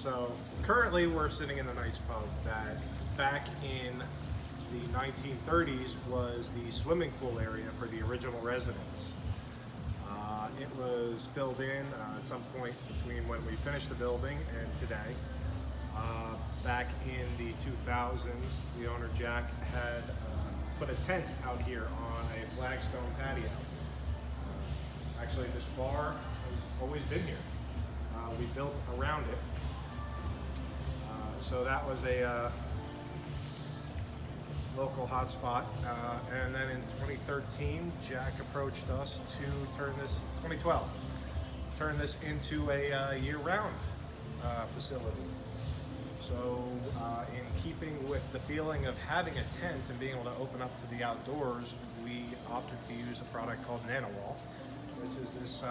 So currently we're sitting in the Knights Pub that back in the 1930s was the swimming pool area for the original residents. It was filled in at some point between when we finished the building and today. Back in the 2000s, the owner Jack had put a tent out here on a flagstone patio. Actually, this bar has always been here. We built around it. So that was a local hotspot. And then in 2013, Jack approached us to turn this, 2012, turn this into a year-round facility. So in keeping with the feeling of having a tent and being able to open up to the outdoors, we opted to use a product called NanaWall, which is this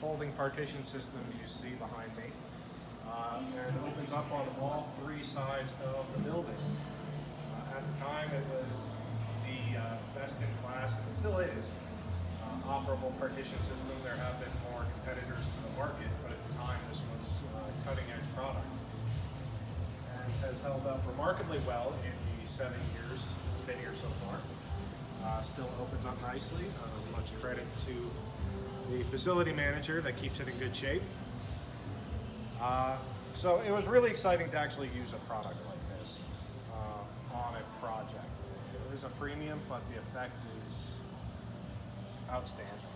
folding partition system you see behind me. And opens up on all three sides of the building. At the time, it was the best in class, and it still is, operable partition system. There have been more competitors to the market, but at the time, this was cutting edge product. And has held up remarkably well in the 7 years it's been here so far. Still opens up nicely. Much credit to the facility manager that keeps it in good shape. So it was really exciting to actually use a product like this on a project. It is a premium, but the effect is outstanding.